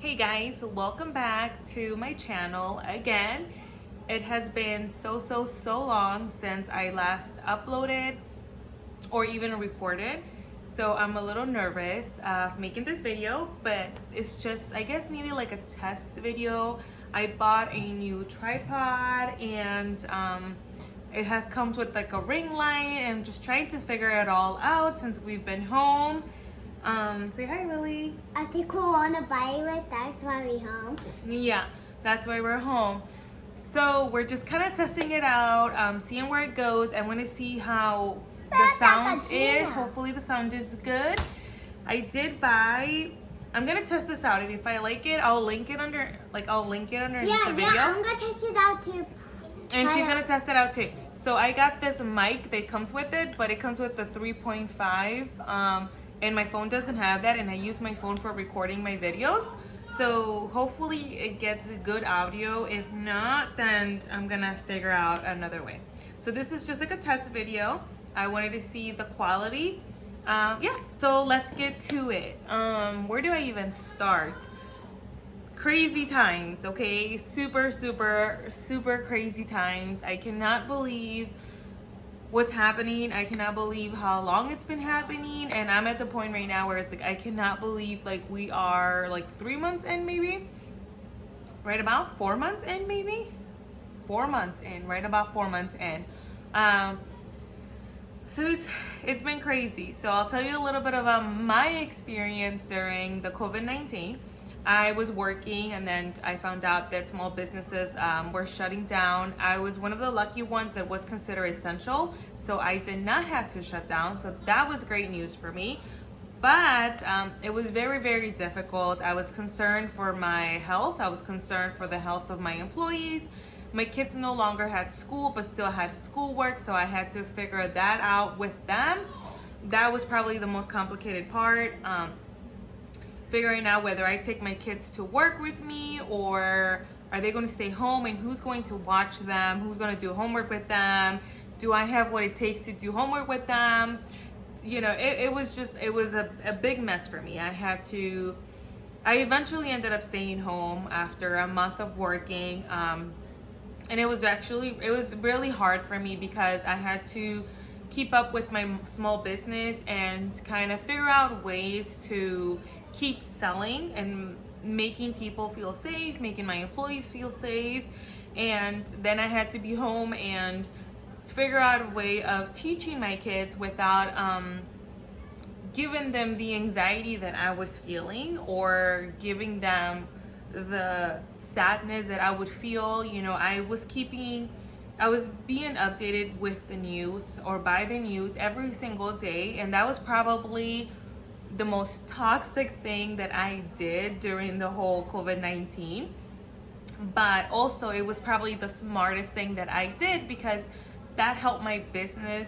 Hey guys, welcome back to my channel again. It has been so long since I last uploaded or even recorded, so I'm a little nervous of making this video, but it's just, I guess, maybe like a test video. I bought a new tripod and it has comes with like a ring light, and I'm just trying to figure it all out since we've been home. Say hi, Lily. I think coronavirus, that's why we're home. Yeah, that's why we're home. So we're just kind of testing it out, seeing where it goes. I want to see how the sound is. Hopefully the sound is good. I did buy, I'm gonna test this out, and if I like it, I'll link it under, underneath the video. Yeah, I'm gonna test it out too. And she's gonna test it out too. So I got this mic that comes with it, but it comes with the 3.5. And my phone doesn't have that, and I use my phone for recording my videos. So hopefully it gets good audio. If not, then I'm gonna figure out another way. So this is just like a test video. I wanted to see the quality. Yeah, so let's get to it. Where do I even start? Crazy times, okay? Super crazy times. I cannot believe what's happening. I cannot believe how long it's been happening, and I'm at the point right now where it's like I cannot believe like we are like 3 months in, maybe right about 4 months in, maybe 4 months in, right about 4 months in. So it's been crazy. So I'll tell you a little bit about my experience during the COVID-19. I was working, and then I found out that small businesses were shutting down. I was one of the lucky ones that was considered essential, so I did not have to shut down. So that was great news for me. But it was very difficult. I was concerned for my health. I was concerned for the health of my employees. My kids no longer had school, but still had schoolwork, so I had to figure that out with them. That was probably the most complicated part. Figuring out whether I take my kids to work with me, or are they going to stay home, and who's going to watch them, who's going to do homework with them, do I have what it takes to do homework with them. You know, it was a big mess for me. I eventually ended up staying home after a month of working, and it was really hard for me because I had to keep up with my small business and kind of figure out ways to keep selling and making people feel safe, making my employees feel safe. And then I had to be home and figure out a way of teaching my kids without giving them the anxiety that I was feeling, or giving them the sadness that I would feel. You know, I was being updated with the news, or by the news, every single day, and that was probably the most toxic thing that I did during the whole COVID-19. But also it was probably the smartest thing that I did, because that helped my business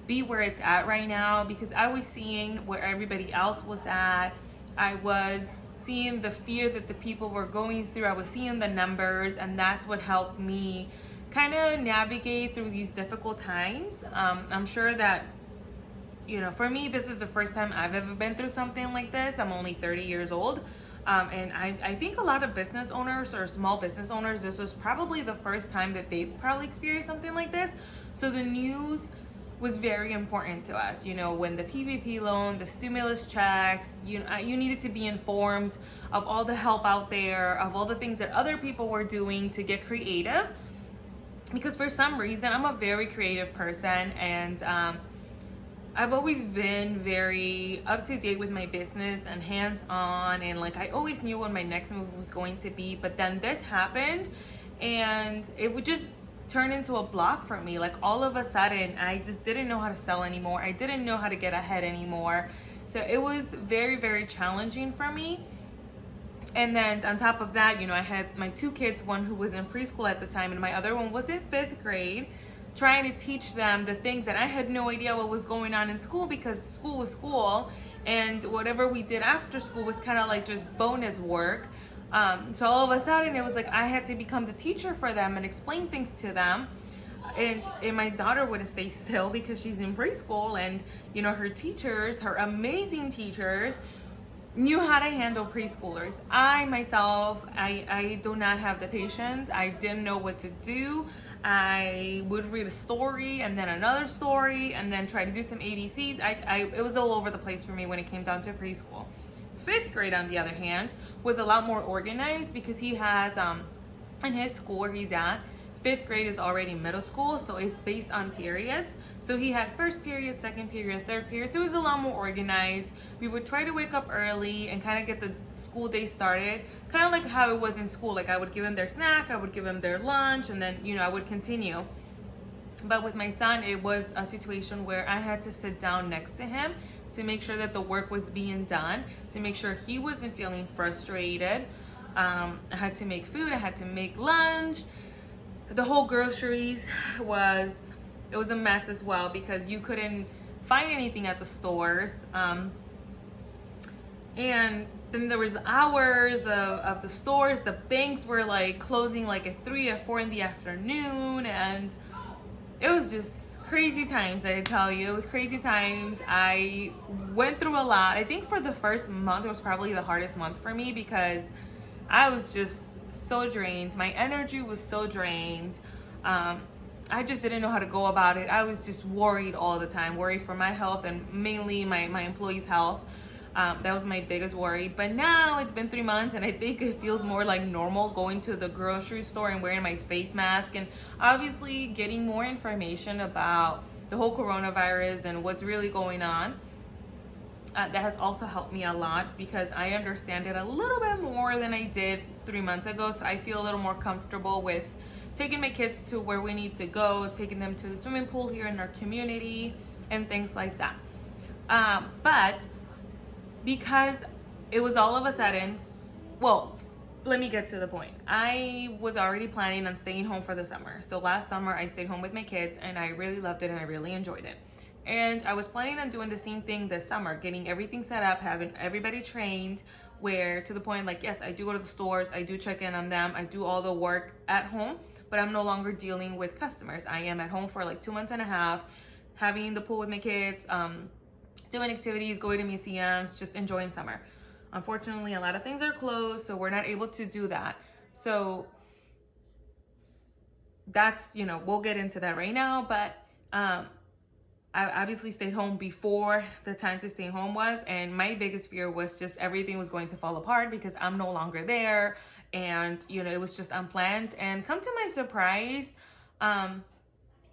be where it's at right now, because I was seeing where everybody else was at. I was seeing the fear that the people were going through. I was seeing the numbers, and that's what helped me kind of navigate through these difficult times. I'm sure that, you know, for me, this is the first time I've ever been through something like this. I'm only 30 years old. And I think a lot of business owners or small business owners, this was probably the first time that they've probably experienced something like this. So the news was very important to us. You know, when the PPP loan, the stimulus checks, you needed to be informed of all the help out there, of all the things that other people were doing to get creative. Because for some reason, I'm a very creative person, and I've always been very up to date with my business and hands-on, and like I always knew what my next move was going to be. But then this happened, and it would just turn into a block for me. Like all of a sudden, I just didn't know how to sell anymore. I didn't know how to get ahead anymore. So it was very challenging for me. And then on top of that, you know, I had my two kids, one who was in preschool at the time, and my other one was in 5th grade, trying to teach them the things that I had no idea what was going on in school, because school was school, and whatever we did after school was kind of like just bonus work. So all of a sudden it was like I had to become the teacher for them and explain things to them. And my daughter wouldn't stay still because she's in preschool, and you know, her teachers, her amazing teachers, knew how to handle preschoolers. I myself, I do not have the patience. I didn't know what to do. I would read a story and then another story and then try to do some ABCs. It was all over the place for me when it came down to preschool. Fifth grade, on the other hand, was a lot more organized because he has, in his school where he's at, fifth grade is already middle school, so it's based on periods. So he had first period, second period, third period, so it was a lot more organized. We would try to wake up early and kind of get the school day started, kind of like how it was in school. Like I would give them their snack, I would give them their lunch, and then, I would continue. But with my son, it was a situation where I had to sit down next to him to make sure that the work was being done, to make sure he wasn't feeling frustrated. I had to make food, I had to make lunch. The whole groceries was a mess as well because you couldn't find anything at the stores. And then there was hours of the stores. The banks were like closing like at 3 or 4 in the afternoon, and it was just crazy times, I tell you. It was crazy times. I went through a lot. I think for the first month, it was probably the hardest month for me because I was just so drained. My energy was so drained. I just didn't know how to go about it. I was just worried all the time, worried for my health and mainly my employees' health. That was my biggest worry. But now it's been 3 months and I think it feels more like normal going to the grocery store and wearing my face mask and obviously getting more information about the whole coronavirus and what's really going on. That has also helped me a lot because I understand it a little bit more than I did 3 months ago. So I feel a little more comfortable with taking my kids to where we need to go, taking them to the swimming pool here in our community and things like that. But because it was all of a sudden, well, let me get to the point. I was already planning on staying home for the summer. So last summer I stayed home with my kids and I really loved it and I really enjoyed it. And I was planning on doing the same thing this summer, getting everything set up, having everybody trained, where to the point, like, yes, I do go to the stores, I do check in on them, I do all the work at home, but I'm no longer dealing with customers. I am at home for like 2 months and a half, having the pool with my kids, doing activities, going to museums, just enjoying summer. Unfortunately, a lot of things are closed, so we're not able to do that. So that's, we'll get into that right now, but I obviously stayed home before the time to stay home was, and my biggest fear was just everything was going to fall apart because I'm no longer there, and it was just unplanned. And come to my surprise,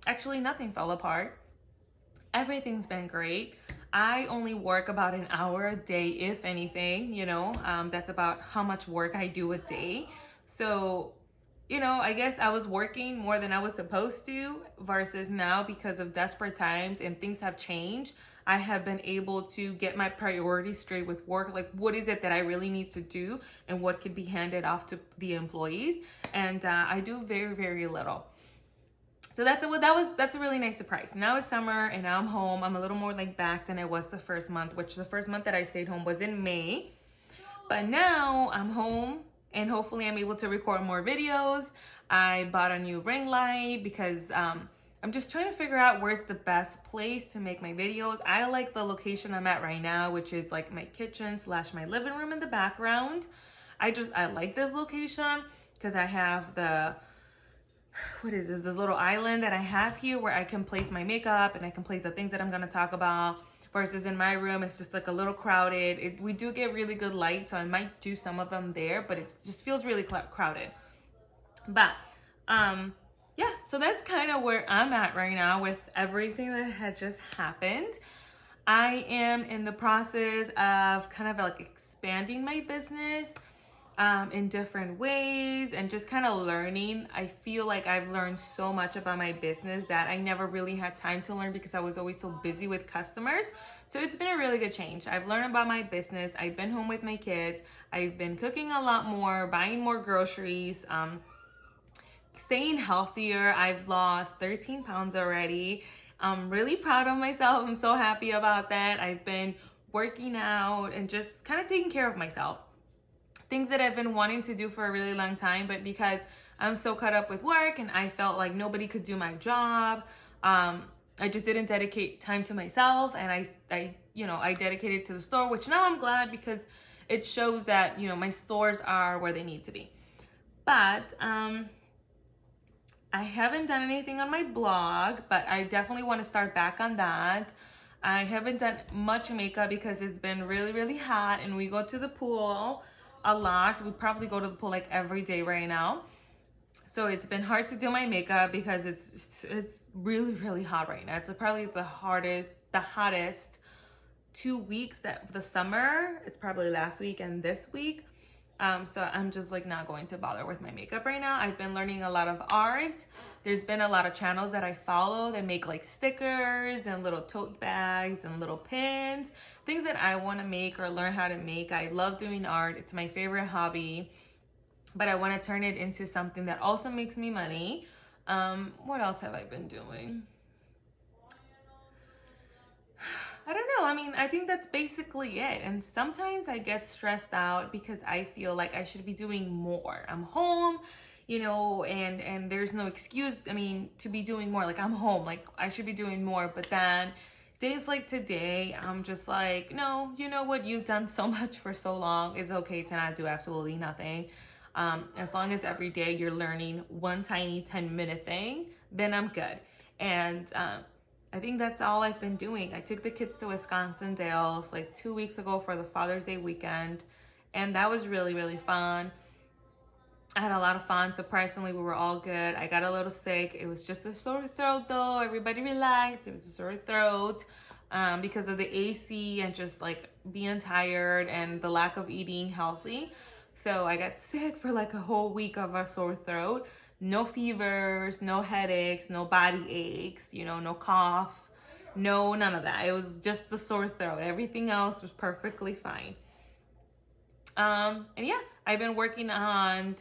actually nothing fell apart. Everything's been great. I only work about an hour a day, if anything. That's about how much work I do a day. So I guess I was working more than I was supposed to versus now, because of desperate times and things have changed, I have been able to get my priorities straight with work. Like, what is it that I really need to do and what could be handed off to the employees? And I do very, very little. So that's a really nice surprise. Now it's summer and now I'm home. I'm a little more like back than I was the first month, which the first month that I stayed home was in May. But now I'm home. And hopefully I'm able to record more videos. I bought a new ring light because I'm just trying to figure out where's the best place to make my videos. I like the location I'm at right now, which is like my kitchen / my living room in the background. I like this location because I have this little island that I have here where I can place my makeup and I can place the things that I'm going to talk about. Versus in my room, it's just like a little crowded. We do get really good light, so I might do some of them there, but it just feels really crowded. But yeah, so that's kind of where I'm at right now with everything that had just happened. I am in the process of kind of like expanding my business in different ways and just kind of learning. I feel like I've learned so much about my business that I never really had time to learn because I was always so busy with customers. So it's been a really good change. I've learned about my business. I've been home with my kids. I've been cooking a lot more, buying more groceries, staying healthier. I've lost 13 pounds already. I'm really proud of myself. I'm so happy about that. I've been working out and just kind of taking care of myself. Things that I've been wanting to do for a really long time, but because I'm so caught up with work and I felt like nobody could do my job, I just didn't dedicate time to myself, and I dedicated to the store, which now I'm glad because it shows that, you know, my stores are where they need to be. But I haven't done anything on my blog, but I definitely want to start back on that. I haven't done much makeup because it's been really, really hot and we go to the pool a lot. We probably go to the pool like every day right now. So it's been hard to do my makeup because it's really, really hot right now. It's probably the hottest 2 weeks that the summer. It's probably last week and this week. So I'm just like not going to bother with my makeup right now. I've been learning a lot of art. There's been a lot of channels that I follow that make like stickers and little tote bags and little pins, things that I want to make or learn how to make. I love doing art. It's my favorite hobby, but I want to turn it into something that also makes me money. What else have I been doing? I don't know. I mean, I think that's basically it. And sometimes I get stressed out because I feel like I should be doing more. I'm home, you know, and there's no excuse, I mean, to be doing more. Like I'm home, like I should be doing more. But then days like today, I'm just like, no, you know what? You've done so much for so long. It's okay to not do absolutely nothing. As long as every day you're learning one tiny 10-minute thing, then I'm good. And I think that's all I've been doing. I took the kids to Wisconsin Dells like 2 weeks ago for the Father's Day weekend, and that was really, really fun. I had a lot of fun. Surprisingly, we were all good. I got a little sick. It was just a sore throat though. Everybody relaxed. It was a sore throat because of the AC and just like being tired and the lack of eating healthy. So I got sick for like a whole week of a sore throat. No fevers, no headaches, no body aches, you know, no cough, no, none of that. It was just the sore throat. Everything else was perfectly fine. And yeah, I've been working on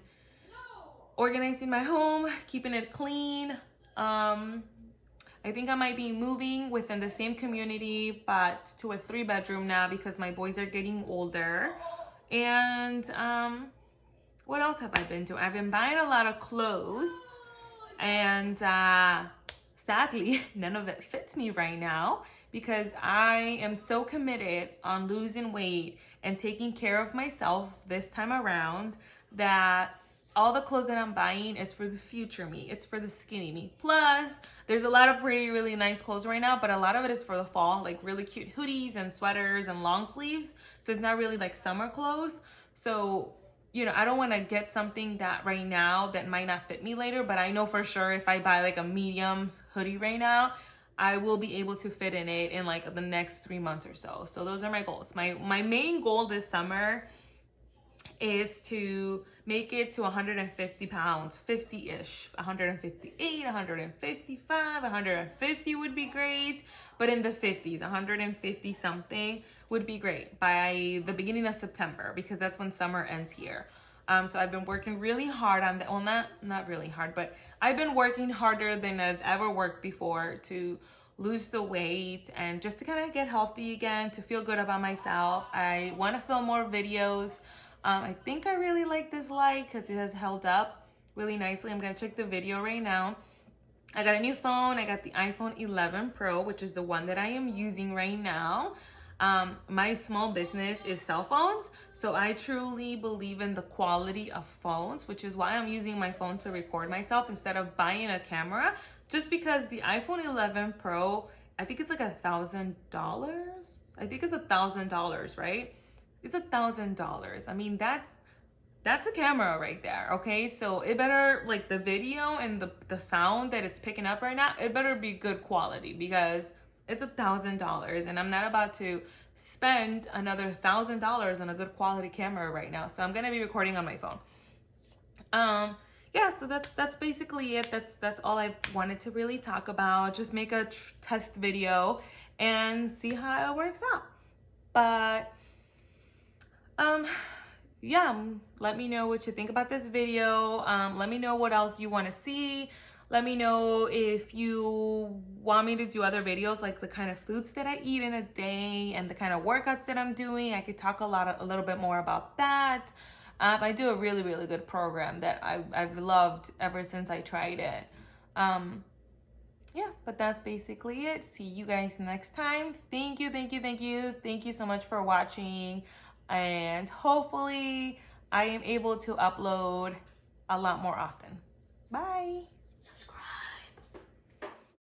organizing my home, keeping it clean. I think I might be moving within the same community, but to a 3-bedroom now because my boys are getting older. And what else have I been doing? I've been buying a lot of clothes, and sadly, none of it fits me right now because I am so committed on losing weight and taking care of myself this time around that all the clothes that I'm buying is for the future me. It's for the skinny me. Plus, there's a lot of pretty, really nice clothes right now, but a lot of it is for the fall, like really cute hoodies and sweaters and long sleeves. So it's not really like summer clothes. So, you know, I don't want to get something that right now that might not fit me later, but I know for sure if I buy like a medium hoodie right now, I will be able to fit in it in like the next 3 months or so. So those are my goals. My main goal this summer is to make it to 150 pounds, 50-ish, 158, 155, 150 would be great, but in the 50s, 150 something would be great by the beginning of September because that's when summer ends here. So I've been working really hard on that. Well, not really hard, but I've been working harder than I've ever worked before to lose the weight and just to kind of get healthy again, to feel good about myself. I want to film more videos. I think I really like this light because it has held up really nicely. I'm going to check the video right now. I got a new phone. I got the iPhone 11 Pro, which is the one that I am using right now. My small business is cell phones, so I truly believe in the quality of phones, which is why I'm using my phone to record myself instead of buying a camera, just because the iPhone 11 Pro, I think it's like $1,000. I think it's $1,000, right? It's $1,000. I mean, that's a camera right there, okay? So it better, like the video and the sound that it's picking up right now, it better be good quality because it's $1,000 and I'm not about to spend another $1,000 on a good quality camera right now. So I'm gonna be recording on my phone. Yeah, so that's basically it. That's all I wanted to really talk about. Just make a test video and see how it works out. But yeah, let me know what you think about this video. Let me know what else you want to see. Let me know if you want me to do other videos, like the kind of foods that I eat in a day and the kind of workouts that I'm doing. I could talk a little bit more about that. I do a really, really good program that I've loved ever since I tried it. Yeah, but that's basically it. See you guys next time. Thank you so much for watching. and hopefully I am able to upload a lot more often. Bye. Subscribe.